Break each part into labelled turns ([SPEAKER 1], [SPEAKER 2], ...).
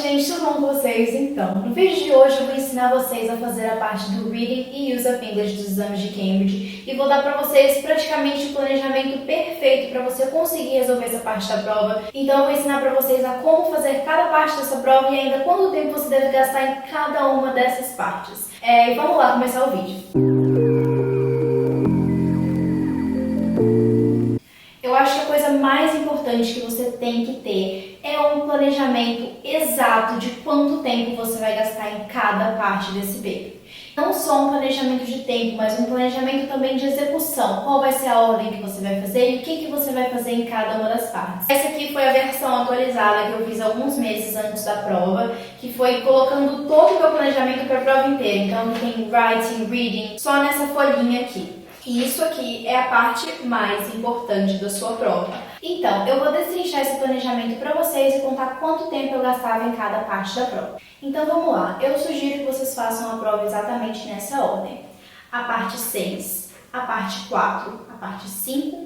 [SPEAKER 1] gente, tudo bom com vocês? Então, no vídeo de hoje eu vou ensinar vocês a fazer a parte do Reading e Use of English dos exames de Cambridge e vou dar para vocês praticamente o planejamento perfeito para você conseguir resolver essa parte da prova. Então eu vou ensinar para vocês a como fazer cada parte dessa prova e ainda quanto tempo você deve gastar em cada uma dessas partes. E vamos lá começar o vídeo. Eu acho que a coisa mais importante que você tem que ter é um planejamento exato de quanto tempo você vai gastar em cada parte desse paper. Não só um planejamento de tempo, mas um planejamento também de execução. Qual vai ser a ordem que você vai fazer e o que você vai fazer em cada uma das partes. Essa aqui foi a versão atualizada que eu fiz alguns meses antes da prova, que foi colocando todo o meu planejamento para a prova inteira. Então tem writing, reading, só nessa folhinha aqui. E isso aqui é a parte mais importante da sua prova. Então, eu vou destrinchar esse planejamento para vocês e contar quanto tempo eu gastava em cada parte da prova. Então, vamos lá. Eu sugiro que vocês façam a prova exatamente nessa ordem. A parte 6, a parte 4, a parte 5,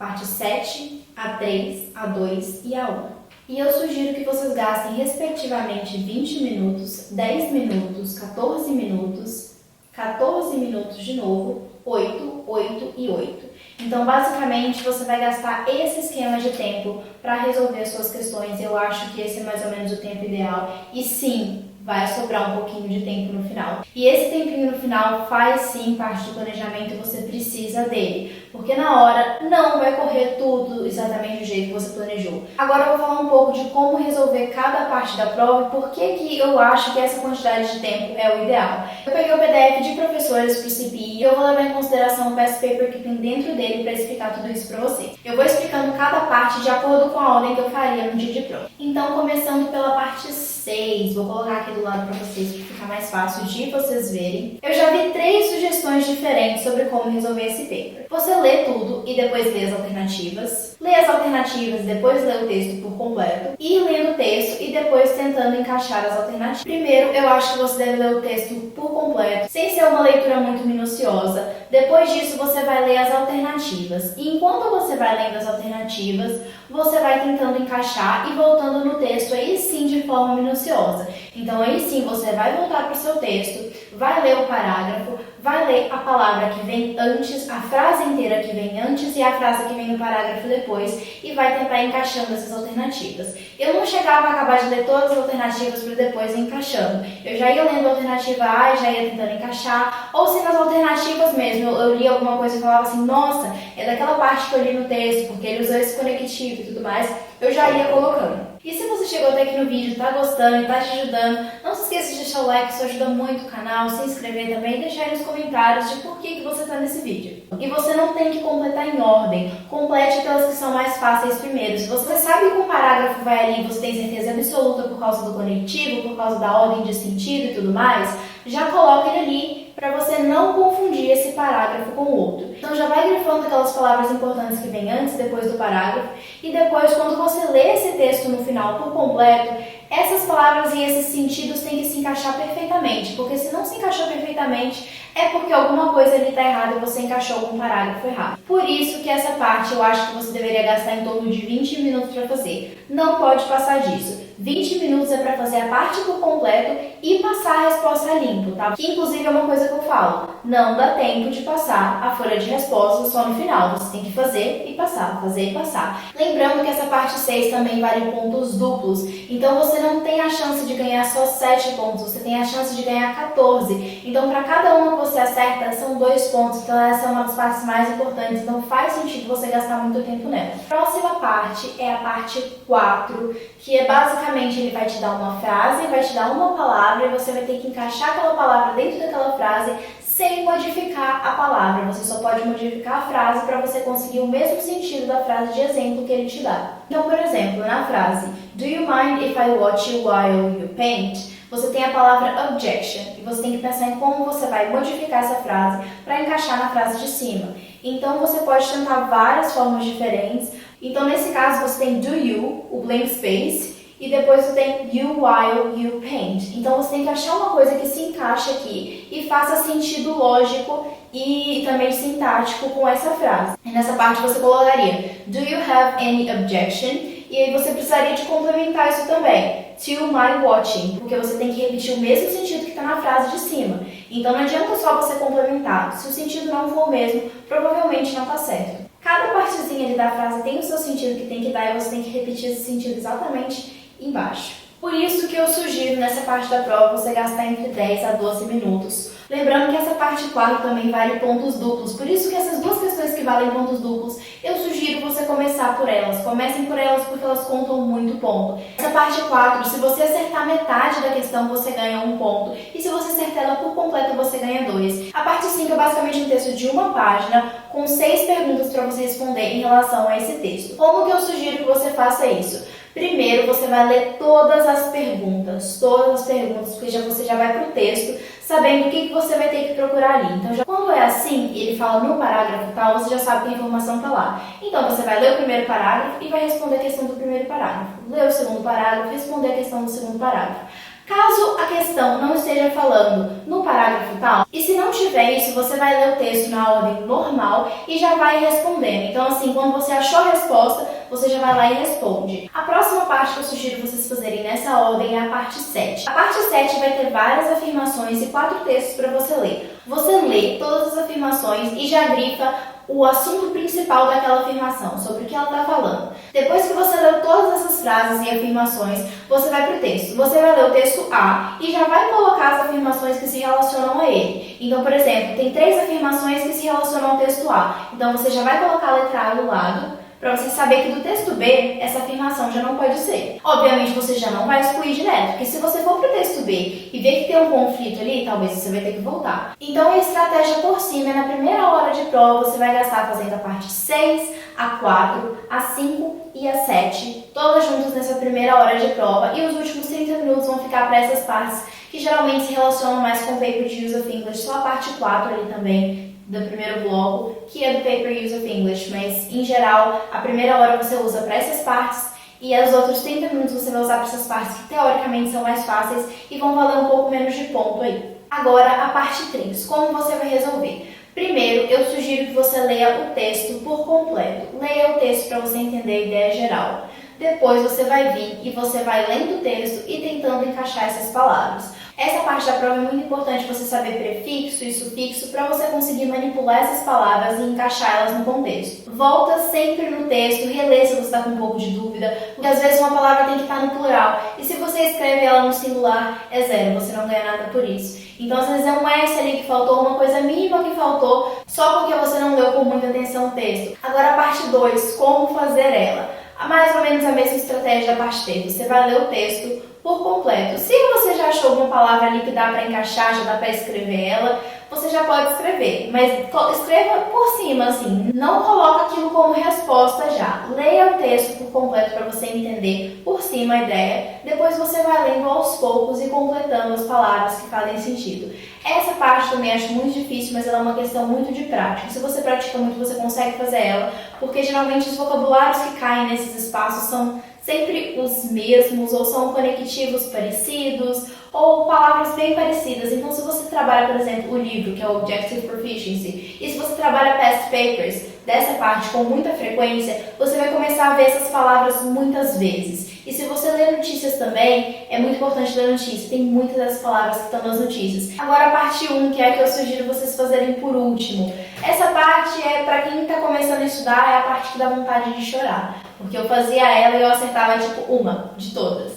[SPEAKER 1] a parte 7, a 3, a 2 e a 1. E eu sugiro que vocês gastem, respectivamente, 20 minutos, 10 minutos, 14 minutos, 14 minutos de novo, 8, 8 e 8. Então, basicamente, você vai gastar esse esquema de tempo para resolver as suas questões. Eu acho que esse é mais ou menos o tempo ideal. E sim, vai sobrar um pouquinho de tempo no final. E esse tempinho no final faz sim parte do planejamento e você precisa dele. Porque na hora não vai correr tudo exatamente do jeito que você planejou. Agora eu vou falar um pouco de como resolver cada parte da prova e por que eu acho que essa quantidade de tempo é o ideal. Eu peguei o PDF de professores para o CPI e eu vou levar em consideração o past paper que tem dentro dele para explicar tudo isso para vocês. Eu vou explicando cada parte de acordo com a ordem que eu faria no dia de prova. Então, começando pela parte 6, vou colocar aqui do lado para vocês para ficar mais fácil de vocês verem. Eu já vi 3 sugestões diferentes sobre como resolver esse paper. Você lê tudo e depois lê as alternativas. Lê as alternativas e depois lê o texto por completo. E lendo o texto e depois tentando encaixar as alternativas. Primeiro, eu acho que você deve ler o texto por completo, sem ser uma leitura muito minuciosa. Depois disso, você vai ler as alternativas. E enquanto você vai lendo as alternativas, você vai tentando encaixar e voltando no texto, aí sim de forma minuciosa. Então aí sim você vai voltar para o seu texto, vai ler o parágrafo, vai ler a palavra que vem antes, a frase inteira que vem antes e a frase que vem no parágrafo depois e vai tentar encaixando essas alternativas. Eu não chegava a acabar de ler todas as alternativas para depois ir encaixando. Eu já ia lendo a alternativa A e já ia tentando encaixar, ou se nas alternativas mesmo eu li alguma coisa e falava assim, nossa, é daquela parte que eu li no texto, porque ele usou esse conectivo e tudo mais, eu já ia colocando. E se você chegou até aqui no vídeo, tá gostando e tá te ajudando, não se esqueça de deixar o like, isso ajuda muito o canal, se inscrever também e deixar aí nos comentários de por que você tá nesse vídeo. E você não tem que completar em ordem, complete aquelas que são mais fáceis primeiro. Se você sabe que um parágrafo vai ali e você tem certeza absoluta por causa do conectivo, por causa da ordem de sentido e tudo mais, já coloca ele ali para você não confundir esse parágrafo com o outro. Então já vai grifando aquelas palavras importantes que vem antes e depois do parágrafo e depois quando você lê esse texto no final por completo, essas palavras e esses sentidos têm que se encaixar perfeitamente, porque se não se encaixou perfeitamente é porque alguma coisa ali está errada e você encaixou algum parágrafo errado. Por isso que essa parte eu acho que você deveria gastar em torno de 20 minutos para fazer. Não pode passar disso. 20 minutos é para fazer a parte por completo e passar a resposta limpo, tá? Que inclusive é uma coisa que eu falo, não dá tempo de passar a folha de resposta só no final, você tem que fazer e passar, fazer e passar. Lembrando que essa parte 6 também vale pontos duplos, então você não tem a chance de ganhar só 7 pontos, você tem a chance de ganhar 14. Então para cada uma que você acerta são 2 pontos, então essa é uma das partes mais importantes, então faz sentido você gastar muito tempo nela. A próxima parte é a parte 4, que é basicamente ele vai te dar uma frase, vai te dar uma palavra e você vai ter que encaixar aquela palavra dentro daquela frase sem modificar a palavra. Você só pode modificar a frase para você conseguir o mesmo sentido da frase de exemplo que ele te dá. Então, por exemplo, na frase Do you mind if I watch you while you paint? Você tem a palavra objection e você tem que pensar em como você vai modificar essa frase para encaixar na frase de cima. Então, você pode tentar várias formas diferentes. Então, nesse caso, você tem do you, o blank space, e depois você tem you while you paint. Então você tem que achar uma coisa que se encaixe aqui e faça sentido lógico e também sintático com essa frase. E nessa parte você colocaria Do you have any objection? E aí você precisaria de complementar isso também. to my watching, porque você tem que repetir o mesmo sentido que está na frase de cima. Então não adianta só você complementar. Se o sentido não for o mesmo, provavelmente não está certo. Cada partezinha ali da frase tem o seu sentido que tem que dar e você tem que repetir esse sentido exatamente embaixo. Por isso que eu sugiro nessa parte da prova você gastar entre 10 a 12 minutos. Lembrando que essa parte 4 também vale pontos duplos, por isso que essas duas questões que valem pontos duplos, eu sugiro você começar por elas. Comecem por elas porque elas contam muito ponto. Essa parte 4, se você acertar metade da questão, você ganha 1 ponto. E se você acertar ela por completo, você ganha 2. A parte 5 é basicamente um texto de uma página, com 6 perguntas para você responder em relação a esse texto. Como que eu sugiro que você faça isso? Primeiro, você vai ler todas as perguntas, porque você já vai para o texto sabendo o que você vai ter que procurar ali. Então, quando é assim, ele fala no parágrafo tal, você já sabe que a informação está lá. Então, você vai ler o primeiro parágrafo e vai responder a questão do primeiro parágrafo. Ler o segundo parágrafo e responder a questão do segundo parágrafo. Caso a questão não esteja falando no parágrafo tal, e se não tiver isso, você vai ler o texto na ordem normal e já vai respondendo. Então, assim, quando você achou a resposta, você já vai lá e responde. A próxima parte que eu sugiro vocês fazerem nessa ordem é a parte 7. A parte 7 vai ter várias afirmações e 4 textos para você ler. Você lê todas as afirmações e já grifa o assunto principal daquela afirmação, sobre o que ela está falando. Depois que você leu todas essas frases e afirmações, você vai para o texto. Você vai ler o texto A e já vai colocar as afirmações que se relacionam a ele. Então, por exemplo, tem 3 afirmações que se relacionam ao texto A. Então, você já vai colocar a letra A do lado, para você saber que do texto B, essa afirmação já não pode ser. Obviamente, você já não vai excluir direto, porque se você for para o texto B e ver que tem um conflito ali, talvez você vai ter que voltar. Então, a estratégia por cima é na primeira hora de prova, você vai gastar fazendo a parte 6, a 4, a 5 e a 7, todas juntas nessa primeira hora de prova, e os últimos 30 minutos vão ficar para essas partes que geralmente se relacionam mais com o Paper Use of English, só a parte 4 ali também, do primeiro bloco, que é do Paper Use of English, mas em geral a primeira hora você usa para essas partes e os outros 30 minutos você vai usar para essas partes que teoricamente são mais fáceis e vão valer um pouco menos de ponto aí. Agora a parte 3, como você vai resolver? Primeiro, eu sugiro que você leia o texto por completo. Leia o texto para você entender a ideia geral. Depois você vai vir e você vai lendo o texto e tentando encaixar essas palavras. Essa parte da prova é muito importante você saber prefixo e sufixo para você conseguir manipular essas palavras e encaixá-las no contexto. Volta sempre no texto, relê se você está com um pouco de dúvida, porque às vezes uma palavra tem que estar no plural e se você escreve ela no singular é 0, você não ganha nada por isso. Então às vezes é um S ali que faltou, uma coisa mínima que faltou, só porque você não leu com muita atenção o texto. Agora a parte 2, como fazer ela? Mais ou menos a mesma estratégia da parte 3. Você vai ler o texto por completo. Se você já achou alguma palavra ali que dá para encaixar, já dá para escrever ela, você já pode escrever. Mas escreva por cima, assim. Não coloca aquilo como resposta já. Leia o texto por completo para você entender por cima a ideia. Depois você vai lendo aos poucos e completando as palavras que fazem sentido. Essa parte também acho muito difícil, mas ela é uma questão muito de prática. Se você pratica muito, você consegue fazer ela, porque geralmente os vocabulários que caem nesses espaços são sempre os mesmos, ou são conectivos parecidos, ou palavras bem parecidas. Então, se você trabalha, por exemplo, o livro, que é o Objective Proficiency, e se você trabalha past papers, dessa parte com muita frequência, você vai começar a ver essas palavras muitas vezes. E se você lê notícias também, é muito importante ler notícias. Tem muitas dessas palavras que estão nas notícias. Agora a parte 1, que é a que eu sugiro vocês fazerem por último. Essa parte é, para quem está começando a estudar, é a parte que dá vontade de chorar. Porque eu fazia ela e eu acertava tipo uma de todas.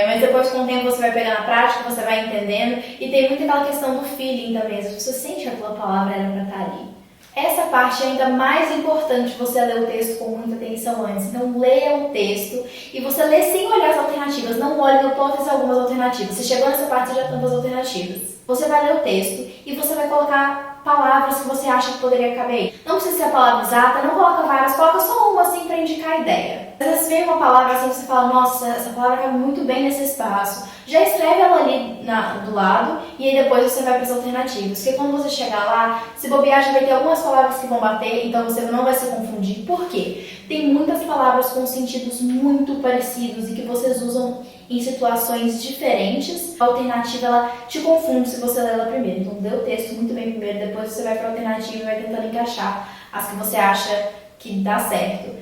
[SPEAKER 1] Mas depois com o tempo você vai pegando a prática, você vai entendendo. E tem muito aquela questão do feeling também. Às vezes você sente que aquela palavra era para estar ali. Essa parte é ainda mais importante você ler o texto com muita atenção antes. Então, leia o texto e você lê sem olhar as alternativas. Não olhe, eu posso fazer algumas alternativas. Você chegou nessa parte, você já tem as alternativas. Você vai ler o texto e você vai colocar palavras que você acha que poderia caber aí. Não precisa ser a palavra exata, não coloca várias, coloca só uma assim para indicar a ideia. Às vezes vem uma palavra assim que você fala, nossa, essa palavra cabe muito bem nesse espaço. Já escreve ela ali do lado e aí depois você vai para as alternativas. Porque quando você chegar lá, se bobear já vai ter algumas palavras que vão bater, então você não vai se confundir. Por quê? Tem muitas palavras com sentidos muito parecidos e que vocês usam em situações diferentes. A alternativa, ela te confunde se você ler ela primeiro. Então, lê o texto muito bem primeiro, depois você vai para a alternativa e vai tentando encaixar as que você acha que dá certo.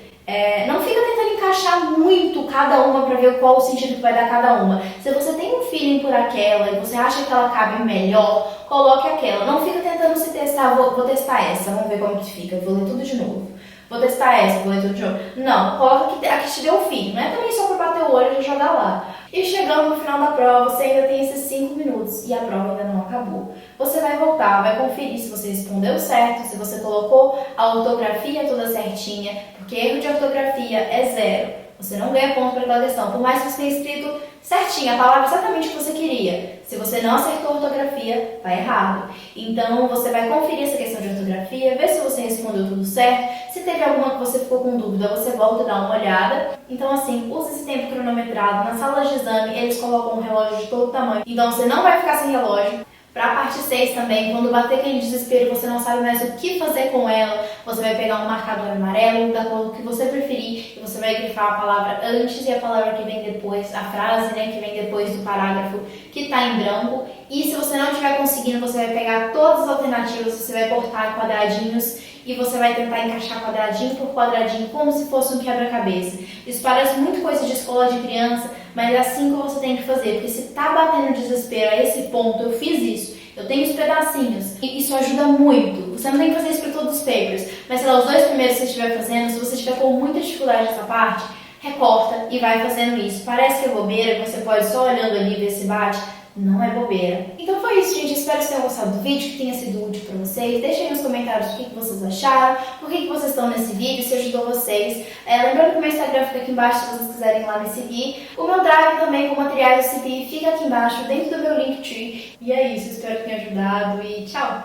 [SPEAKER 1] Não fica tentando encaixar encaixar muito cada uma para ver qual o sentido que vai dar cada uma. Se você tem um feeling por aquela e você acha que ela cabe melhor, coloque aquela. Não fica tentando se testar, vou testar essa, vamos ver como que fica, vou ler tudo de novo. Vou testar essa, vou ler tudo de novo. Não, coloca a que te deu o feeling, não é também só para bater o olho e jogar lá. E chegando no final da prova, você ainda tem esses 5 minutos e a prova ainda não acabou. Você vai voltar, vai conferir se você respondeu certo, se você colocou a ortografia toda certinha, porque erro de ortografia é 0. Você não ganha ponto para aquela questão, por mais que você tenha escrito certinho, a palavra exatamente que você queria. Se você não acertou a ortografia, tá errado. Então, você vai conferir essa questão de ortografia, ver se você respondeu tudo certo. Se teve alguma que você ficou com dúvida, você volta e dá uma olhada. Então, assim, use esse tempo cronometrado. Na sala de exame, eles colocam um relógio de todo tamanho. Então, você não vai ficar sem relógio. Para a parte 6 também, quando bater aquele desespero, você não sabe mais o que fazer com ela, você vai pegar um marcador amarelo, da cor que você preferir, e você vai grifar a palavra antes e a palavra que vem depois, a frase, né, que vem depois do parágrafo que está em branco. E se você não estiver conseguindo, você vai pegar todas as alternativas, você vai cortar em quadradinhos e você vai tentar encaixar quadradinho por quadradinho, como se fosse um quebra-cabeça. Isso parece muito coisa de escola de criança, mas é assim que você tem que fazer, porque se tá batendo desespero a esse ponto, eu fiz isso, eu tenho os pedacinhos, e isso ajuda muito. Você não tem que fazer isso para todos os papers, mas sei lá, os 2 primeiros que você estiver fazendo, se você estiver com muita dificuldade nessa parte, recorta e vai fazendo isso. Parece que é bobeira, você pode só olhando ali ver se bate. Não é bobeira. Então foi isso, gente. Espero que vocês tenham gostado do vídeo, que tenha sido útil pra vocês. Deixem aí nos comentários o que vocês acharam, por que vocês estão nesse vídeo, se ajudou vocês. Lembrando que o meu Instagram fica aqui embaixo se vocês quiserem ir lá me seguir. O meu drive também com materiais do CPI fica aqui embaixo, dentro do meu Linktree. E é isso, espero que tenha ajudado e tchau!